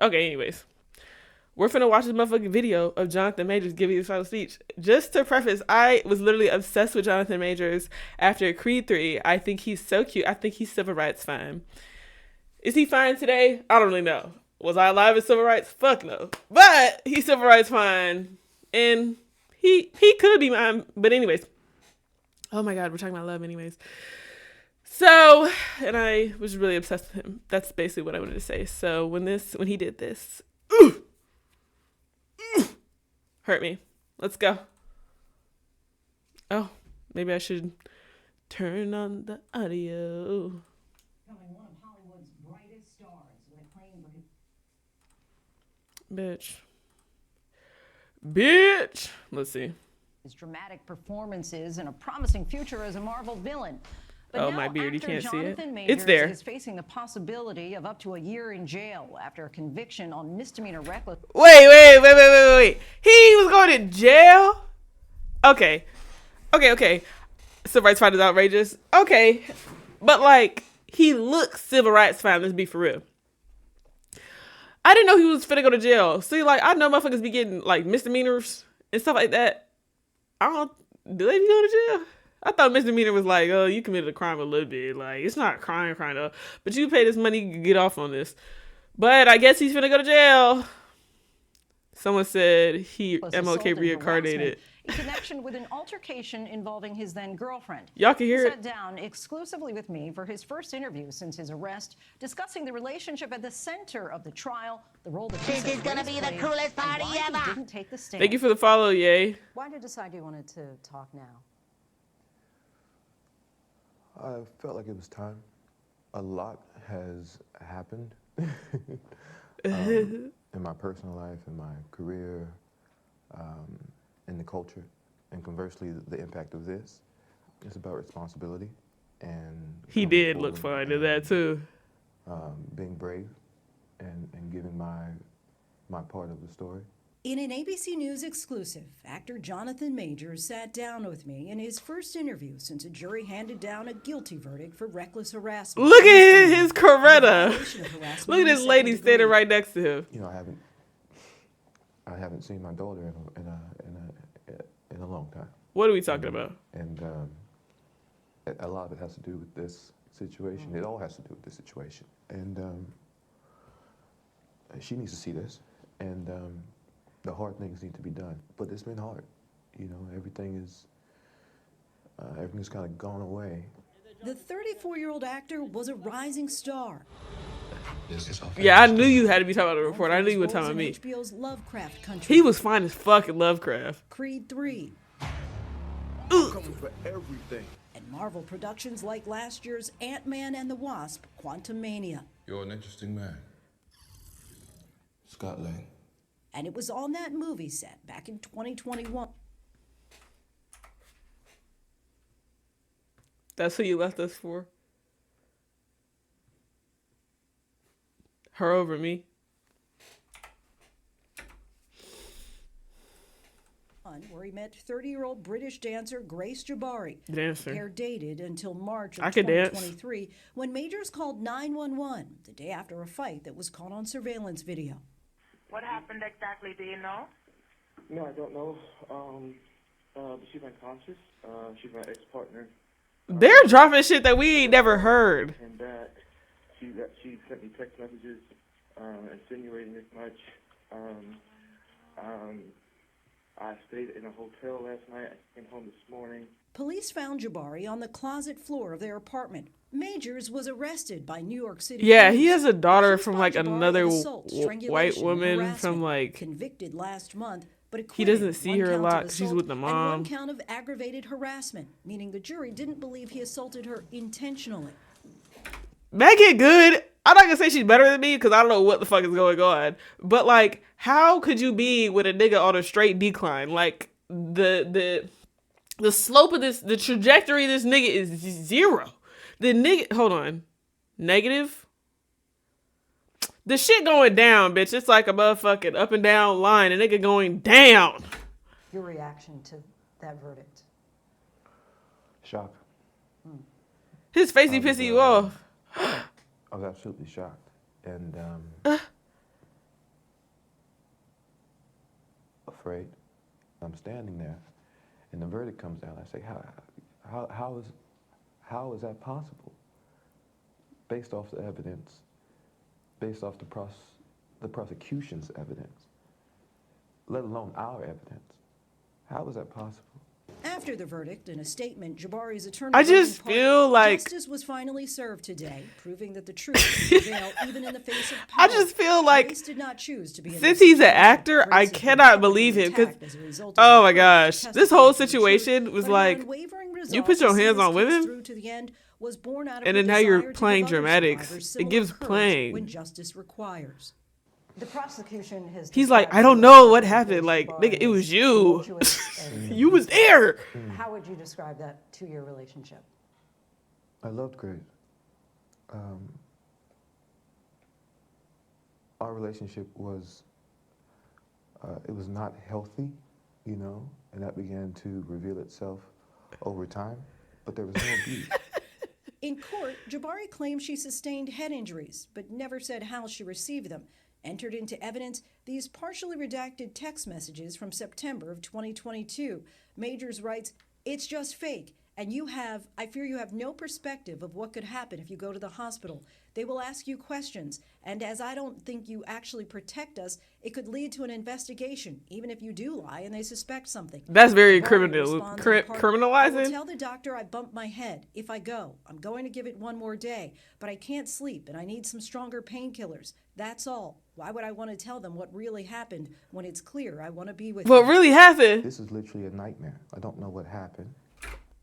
Okay, anyways. We're finna watch this motherfucking video of Jonathan Majors giving his final speech. Just to preface, I was literally obsessed with Jonathan Majors after Creed 3. I think he's so cute. I think he's civil rights fine. Is he fine today? I don't really know. Was I alive in civil rights? Fuck no. But he's civil rights fine. And he could be mine. But anyways. Oh my God, we're talking about love anyways. So, and I was really obsessed with him. That's basically what I wanted to say. So when he did this, hurt me. Let's go. Oh, maybe I should turn on the audio. One of Hollywood's brightest stars with acclaim. Bitch. Let's see. His dramatic performances and a promising future as a Marvel villain. But oh, now my beard, you can't Jonathan see it. Majors It's there. Is facing the possibility of up to a year in jail after a conviction on misdemeanor reckless. Wait. He was going to jail? Okay. Civil rights fight is outrageous. Okay. But, like, he looks civil rights fine. Let's be for real. I didn't know he was finna go to jail. See, like, I know motherfuckers be getting, like, misdemeanors and stuff like that. Do they be going to jail? I thought misdemeanor was like, oh, you committed a crime a little bit. Like, it's not a crime though. But you pay this money, you can get off on this. But I guess he's finna go to jail. Someone said he MLK reincarnated. In connection with an altercation involving his then girlfriend. Y'all can hear he it. Sat down exclusively with me for his first interview since his arrest, discussing the relationship at the center of the trial, the role that this is gonna be the coolest party ever. He didn't take the stand. Thank you for the follow, yay. Why did you decide you wanted to talk now? I felt like it was time. A lot has happened in my personal life, in my career, in the culture, and conversely, the impact of this. It's about responsibility, and he did look fine to that too. Being brave, and giving my part of the story. In an ABC News exclusive, actor Jonathan Majors sat down with me in his first interview since a jury handed down a guilty verdict for reckless harassment. Look at his Coretta. Look at this lady standing right next to him. You know, I haven't seen my daughter in a long time. What are we talking about? And a lot of it has to do with this situation. It all has to do with this situation. And she needs to see this. And the hard things need to be done, but it's been hard. You know, everything's kind of gone away. The 34-year-old actor was a rising star. Yeah, I knew you had to be talking about the report. I knew you were talking about me. HBO's Lovecraft Country. He was fine as fucking Lovecraft. Creed 3. Coming for everything. And Marvel productions like last year's Ant-Man and the Wasp, Quantumania. You're an interesting man. Scott Lang. And it was on that movie set back in 2021. That's who you left us for? Her over me. Where he met 30-year-old British dancer Grace Jabari. Dancer. The pair dated until March of I could 2023 when Majors called 911 the day after a fight that was caught on surveillance video. What happened exactly? Do you know? No, I don't know. She's unconscious. She's my ex-partner. They're dropping shit that we ain't never heard. And back. She sent me text messages insinuating as much. I stayed in a hotel last night. I came home this morning. Police found Jabari on the closet floor of their apartment. Majors was arrested by New York City. Yeah, police. he has a daughter She's from by like Jabari another with assault, white strangulation, and woman harassment. from like. Convicted last month, but He acquitted. doesn't see One her a count of lot 'cause she's assault with the and mom. one count of aggravated harassment, meaning the jury didn't believe he assaulted her intentionally. Megan good. I'm not gonna say she's better than me because I don't know what the fuck is going on. But like, how could you be with a nigga on a straight decline? Like the slope of this, the trajectory of this nigga is zero. The nigga, hold on, negative. The shit going down, bitch. It's like a motherfucking up and down line. A nigga going down. Your reaction to that verdict? Shock. His face be pissing you off. I was absolutely shocked. And, afraid. I'm standing there, and the verdict comes down. I say, how is that possible? Based off the evidence, based off the prosecution's evidence, let alone our evidence. How is that possible? After the verdict, in a statement, Jabari's attorney I just feel like justice was finally served today, proving that the truth will prevail even in the face of I power. just feel like Grace did not choose to be in since this he's an situation. actor, I Grace has been cannot believe him publicly because attacked as a result of oh her my courage to gosh, this testify whole to the truth, situation was but her like unwavering you resolve put your to see hands this on case women, through to the end was born out of and her then now you're desire to playing give other dramatics. survivors It similar gives courage playing. when justice requires. The prosecution has. He's like, described I don't the know what relationship happened. with Like, Jabari nigga, it was as you. tumultuous and You was abusive. there. How would you describe that 2-year relationship? I loved Grace. Our relationship was, it was not healthy, you know, and that began to reveal itself over time, but there was no abuse. In court, Jabari claimed she sustained head injuries, but never said how she received them. Entered into evidence these partially redacted text messages from September of 2022. Majors writes, "It's just fake, and I fear you have no perspective of what could happen if you go to the hospital. They will ask you questions, and as I don't think you actually protect us, it could lead to an investigation, even if you do lie and they suspect something." That's very Jabari responds in part, "I will criminalizing. tell the doctor I bumped my head. If I go, I'm going to give it one more day, but I can't sleep and I need some stronger painkillers. That's all. Why would I want to tell them what really happened when it's clear I want to be with What them?" really happened? This is literally a nightmare. I don't know what happened.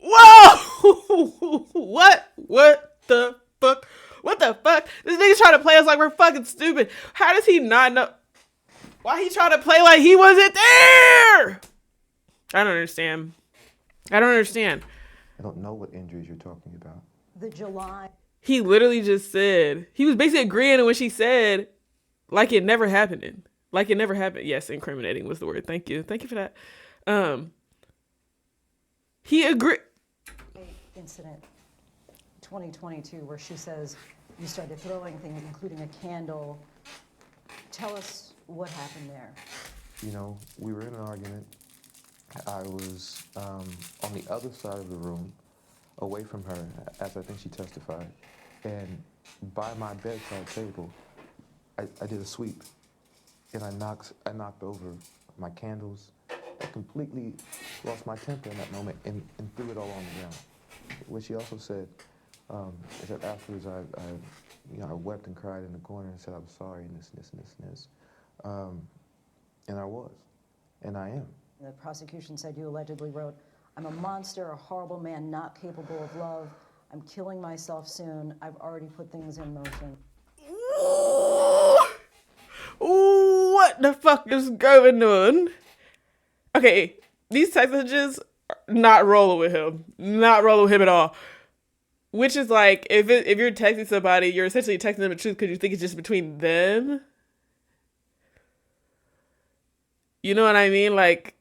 Whoa! What the fuck? What the fuck? This nigga trying to play us like we're fucking stupid. How does he not know? Why he trying to play like he wasn't there? I don't understand. I don't understand. I don't know what injuries you're talking about. The July. He literally just said, he was basically agreeing to what she said, like it never happened. Like it never happened. Yes, incriminating was the word. Thank you. Thank you for that. He agreed. Incident 2022 where she says you started throwing things, including a candle. Tell us what happened there. You know, we were in an argument. I was on the other side of the room, away from her, as I think she testified. And by my bedside table, I did a sweep, and I knocked over my candles. I completely lost my temper in that moment and threw it all on the ground. What she also said is that afterwards I wept and cried in the corner and said I was sorry and this. And I was, and I am. The prosecution said you allegedly wrote, "I'm a monster, a horrible man, not capable of love. I'm killing myself soon. I've already put things in motion." What the fuck is going on? Okay, these text messages are not rolling with him. Not rolling with him at all. Which is like, if you're texting somebody, you're essentially texting them the truth because you think it's just between them. You know what I mean? Like,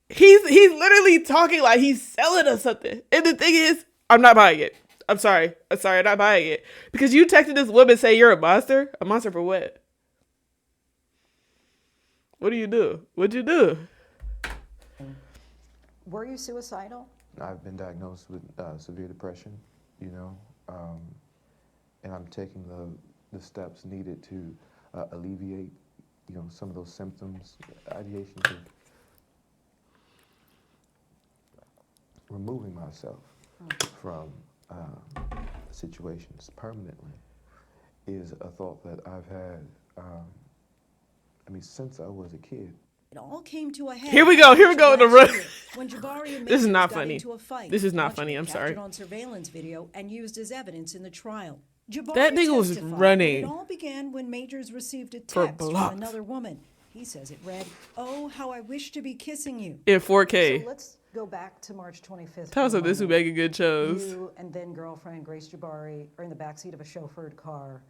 he's literally talking like he's selling us something. And the thing is, I'm not buying it. I'm sorry, I'm not buying it. Because you texted this woman say you're a monster? A monster for what? What do you do? What'd you do? Were you suicidal? I've been diagnosed with severe depression, you know, and I'm taking the steps needed to alleviate, you know, some of those symptoms, ideations of removing myself from situations permanently is a thought that I've had, since I was a kid. It all came to a head. Here we go in the run. When Jabari and This is Majors not got funny. into a fight, This is not much of funny, it I'm sorry. captured on surveillance video and used as evidence in the trial. Jabari That nigga was testified running It all began when Majors received a for text from blocks. another woman. He says it read, "Oh, how I wish to be kissing you." In 4K. So let's go back to March 25th. Tell us for a if this would moment. make a good chose. You and then girlfriend Grace Jabari are in the backseat of a chauffeured car.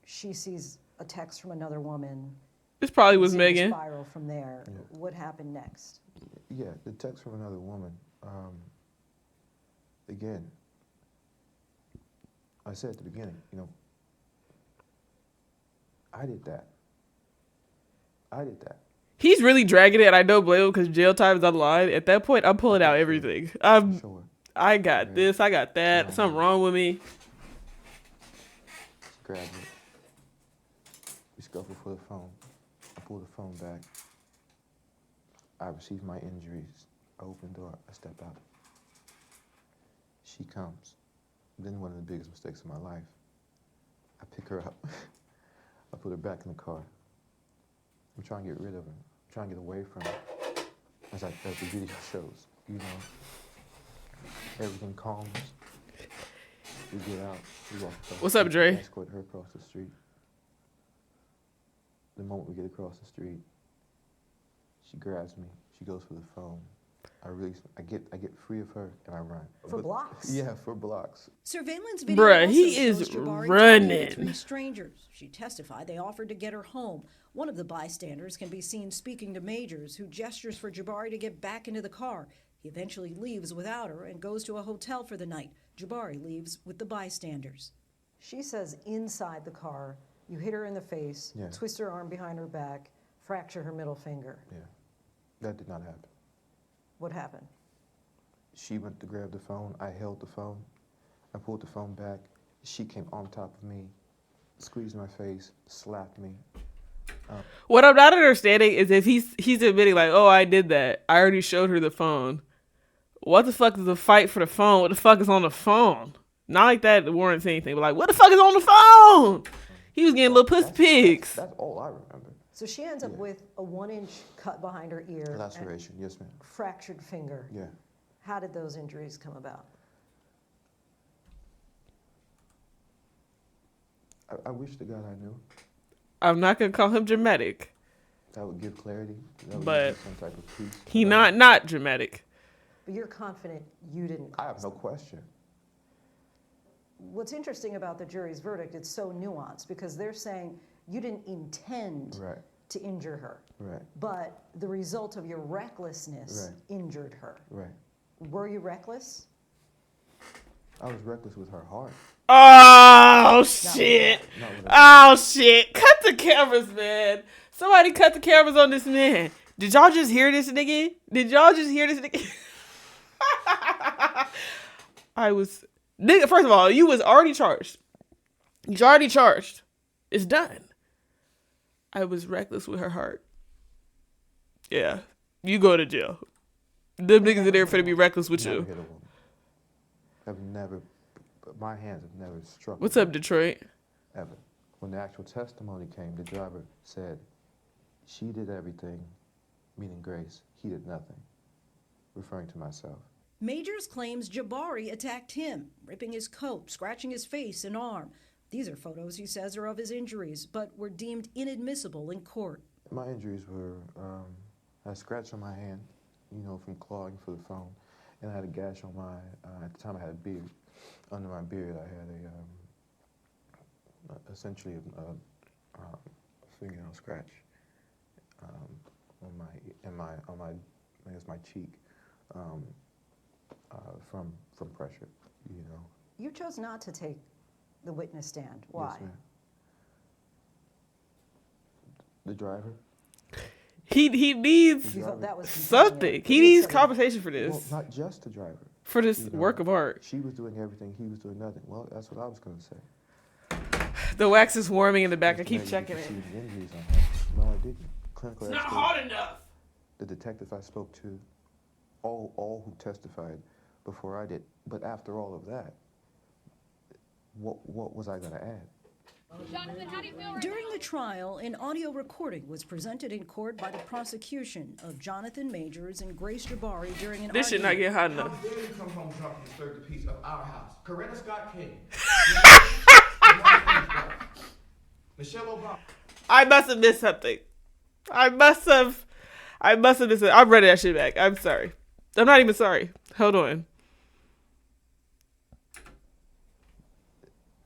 She sees a text from another woman. This probably was Seemed to Megan. Spiral from there. Yeah. What happened next? Yeah, the text from another woman. Again, I said at the beginning, you know, I did that. He's really dragging it, and I don't blame him because jail time is on the line. At that point, I'm pulling out everything. Sure. I got this, I got that. Something wrong with me. She grabbed it. We scuffle for the phone. I pull the phone back. I receive my injuries. I open the door. I step out. She comes. Then one of the biggest mistakes of my life. I pick her up. I put her back in the car. I'm trying to get rid of her. I'm trying to get away from her. As the video shows, you know. Everything calms. We get out. We walk across. What's up, Dre? I escort her across the street. The moment we get across the street, she grabs me. She goes for the phone. I get free of her and I run. For blocks? Yeah, for blocks. Surveillance video Bruh, also he shows is Jabari running. talking to 3 strangers. She testified they offered to get her home. One of the bystanders can be seen speaking to Majors, who gestures for Jabari to get back into the car. He eventually leaves without her and goes to a hotel for the night. Jabari leaves with the bystanders. She says inside the car, you hit her in the face, Yeah. twist her arm behind her back, fracture her middle finger. Yeah, that did not happen. What happened? She went to grab the phone. I held the phone. I pulled the phone back. She came on top of me, squeezed my face, slapped me. What I'm not understanding is if he's admitting like, oh, I did that. I already showed her the phone. What the fuck is the fight for the phone? What the fuck is on the phone? Not like that warrants anything, but like, what the fuck is on the phone? He was getting little pussy pigs. That's all I remember. So she ends up with a 1-inch cut behind her ear. Laceration, yes, ma'am. Fractured finger. Yeah. How did those injuries come about? I wish to God I knew. I'm not gonna call him dramatic. That would give clarity. That would But give some type of peace. he not dramatic. But you're confident you didn't I have cause no them. question. What's interesting about the jury's verdict, it's so nuanced because they're saying you didn't intend Right. to injure her, Right. but the result of your recklessness Right. injured her. Right. Were you reckless? I was reckless with her heart. Oh shit! Not with her. Oh shit! Cut the cameras, man. Somebody cut the cameras on this man. Did y'all just hear this nigga? Did y'all just hear this nigga? Nigga, first of all, you was already charged. You're already charged. It's done. I was reckless with her heart. Yeah. You go to jail. Them niggas in there finna be reckless with Never you. hit a woman. I've never, my hands have never struck. What's a up, woman, Detroit? ever. When the actual testimony came, the driver said, she did everything, meaning Grace. He did nothing, referring to myself. Majors claims Jabari attacked him, ripping his coat, scratching his face and arm. These are photos he says are of his injuries, but were deemed inadmissible in court. My injuries were, I had a scratch on my hand, you know, from clawing for the phone. And I had a gash on my, at the time I had a beard. Under my beard I had essentially a fingernail scratch on my, I guess my cheek from pressure, you know. You chose not to take the witness stand. Why? Yes, ma'am. The driver? He needs You felt that was something. convenient. He needs compensation for this. Well, not just the driver. For this You know, work of art. She was doing everything, he was doing nothing. Well, that's what I was going to say. The wax is warming in the back. I Just keep maybe checking you it. could see the injuries on her. No, I didn't. Clinical It's not expert, hard enough. the detective I spoke to, all who testified before I did. But after all of that, what was I going to add? Jonathan, how do you feel right During now? the trial, an audio recording was presented in court by the prosecution of Jonathan Majors and Grace Jabari during an This should not argument. get hot How enough. dare you come home drunk and disturb the peace of our house? Coretta Scott King. Michelle Obama. I must have missed something. I must have missed it. I'm running that shit back. I'm sorry. I'm not even sorry. Hold on.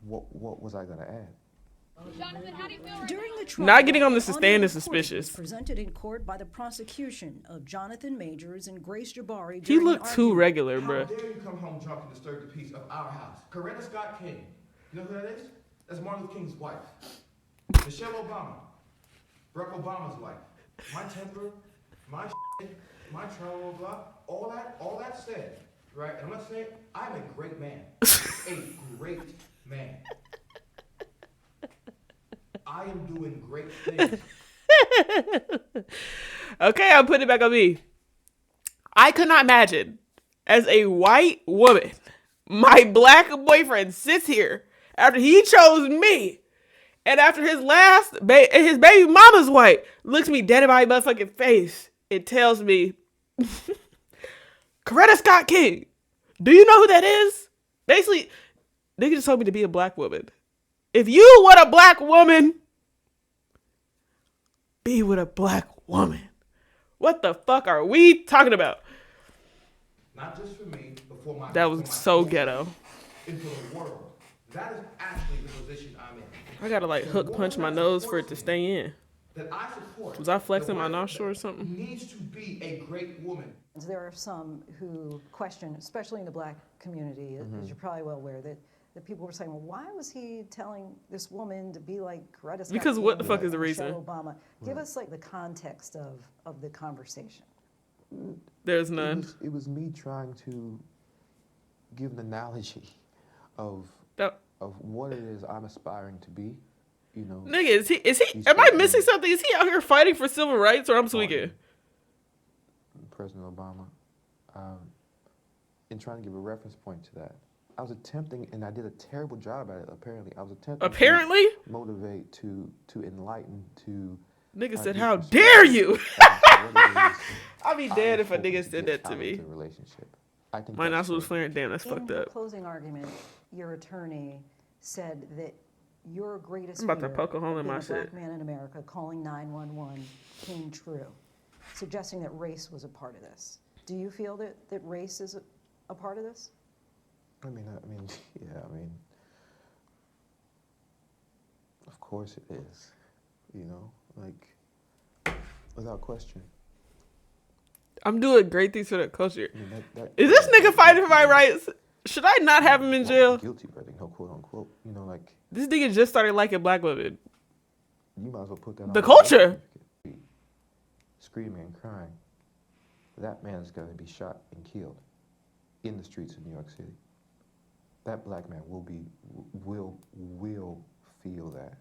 What was I going to add? Jonathan, how do you feel right During now? the trial, Not getting on the an stand audio is recording suspicious. was presented in court by the prosecution of Jonathan Majors and Grace Jabari He during an looked too argument. regular, How bruh. dare you come home drunk and disturb the peace of our house? Coretta Scott King. You know who that is? That's Martin Luther King's wife. Michelle Obama. Barack Obama's wife. my temper, my shit, my travel block, all that said, right? And I'm not saying I'm a great man. A great man. I am doing great things. Okay, I'll put it back on me. I could not imagine, as a white woman, my black boyfriend sits here after he chose me, and after his his baby mama's white, looks me dead in my motherfucking face and tells me, Coretta Scott King, do you know who that is? Basically, nigga just told me to be a black woman. If you want a black woman, be with a black woman. What the fuck are we talking about? Not just for me, but for my That was for my so children ghetto. and for the world. That is actually the position I'm in. I gotta like hook punch my nose for it to stay in. That I support. Was I flexing the my wife nostril or that something? Needs to be a great woman. There are some who question, especially in the black community, as you're probably well aware, that people were saying, well, why was he telling this woman to be like Coretta Scott Because what the King fuck or is the Michelle reason? Obama? Give us like the context of the conversation. There's none. It was me trying to give an analogy of That, what it is I'm aspiring to be. You know, nigga, is he, am I missing something? Is he out here fighting for civil rights or I'm tweaking? President Obama, and trying to give a reference point to that. I was attempting, and I did a terrible job at it, apparently. I was attempting Apparently? to motivate, to enlighten, to... Nigga said, give how perspective dare you? on what it is I'd be I dead was if a hoping nigga to said get that to out me. of the relationship. I think My that's nostril was fair. flaring. Damn, that's In fucked her up. closing argument, your attorney said that your greatest I'm about to fear poke a hole of in being my a black shit. man in America calling 911 came true, suggesting that race was a part of this. Do you feel that race is a part of this? I mean, yeah, of course it is, you know, like, without question. I'm doing great things for the culture. I mean, Is this nigga fighting for my rights? Should I not have him in jail? Guilty verdict, no quote unquote, you know, like, This nigga just started liking black women. you might as well put that on The your culture. birth certificate. Screaming and crying. That man is going to be shot and killed in the streets of New York City. That black man will feel that.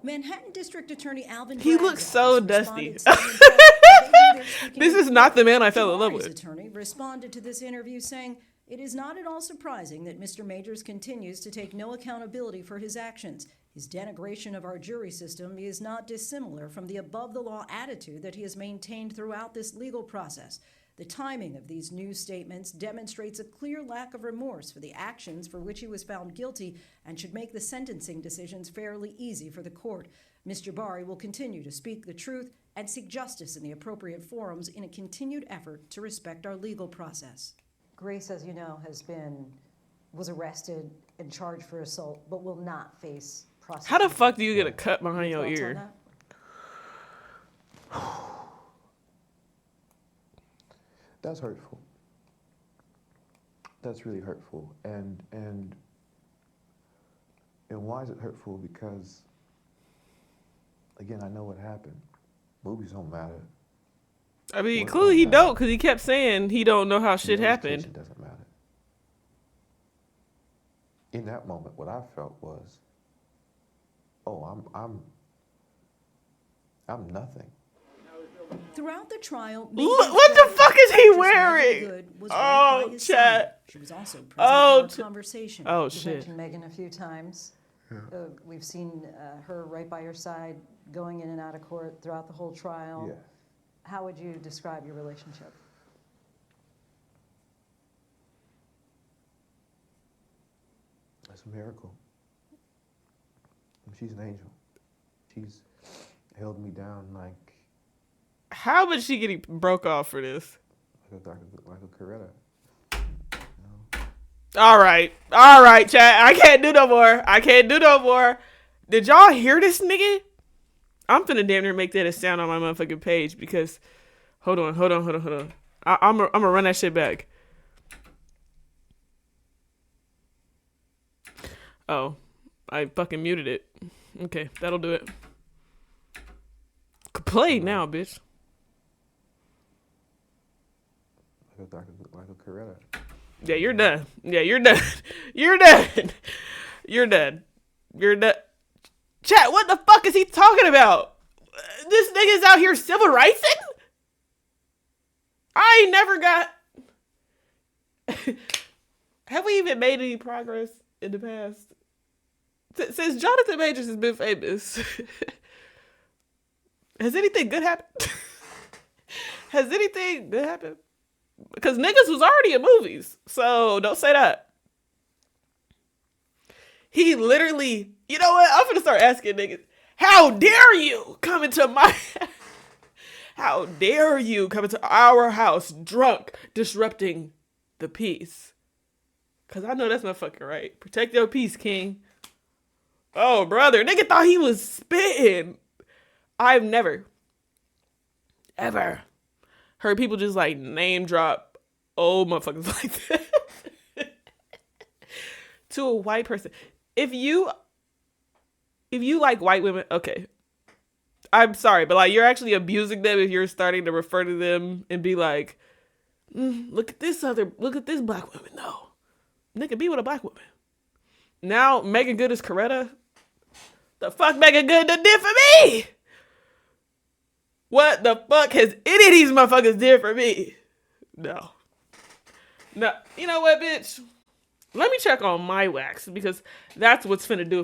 Manhattan District Attorney Alvin He Bragg's looks so office dusty. responded saying that they're speaking This with is not the man I fell in love Jabari's with. attorney responded to this interview saying, "It is not at all surprising that Mr. Majors continues to take no accountability for his actions. His denigration of our jury system is not dissimilar from the above-the-law attitude that he has maintained throughout this legal process. The timing of these new statements demonstrates a clear lack of remorse for the actions for which he was found guilty and should make the sentencing decisions fairly easy for the court. Ms. Jabari will continue to speak the truth and seek justice in the appropriate forums in a continued effort to respect our legal process." Grace, as you know, was arrested and charged for assault, but will not face prosecution. How the fuck do you get a cut behind your Thoughts on ear? that? That's hurtful. That's really hurtful. And why is it hurtful? Because, again, I know what happened. Movies don't matter. I mean, What clearly he don't matter. don't, because he kept saying he don't know how shit Your happened. education doesn't matter. In that moment, what I felt was, oh, I'm nothing. Throughout the trial, What the fuck is he wearing? Good was Oh, right by his chat. side. She was also present Oh, for our conversation. Oh, You've shit. mentioned Megan a few times. We've seen her right by your side, going in and out of court throughout the whole trial. Yeah. How would you describe your relationship? That's a miracle. She's an angel. She's held me down like How would she get broke off for this? a Coretta. All right, chat. I can't do no more. Did y'all hear this nigga? I'm finna damn near make that a sound on my motherfucking page because, hold on. I'm gonna run that shit back. Oh, I fucking muted it. Okay, that'll do it. played now, bitch. Like a Coretta. Yeah, you're done. Yeah, you're done. You're done. You're done. You're done. Chat, what the fuck is he talking about? This nigga's out here civil rightsing? I ain't never got... Have we even made any progress in the past? Since Jonathan Majors has been famous, has anything good happened? Has anything good happened? Because niggas was already in movies, so don't say that. He literally, you know what? I'm gonna start asking niggas, how dare you come into my... How dare you come into our house drunk, disrupting the peace? Because I know that's not fucking right. Protect your peace, king. Oh, brother. Nigga thought he was spitting. I've never, ever heard people just like name drop old motherfuckers like that to a white person. If you like white women, okay. I'm sorry, but like you're actually abusing them if you're starting to refer to them and be like, look at this black woman though. Nigga, be with a black woman. Now Megan Good is Coretta. The fuck Megan Good done did for me? What the fuck has any of these motherfuckers did for me? No. You know what, bitch? Let me check on my wax because that's what's finna do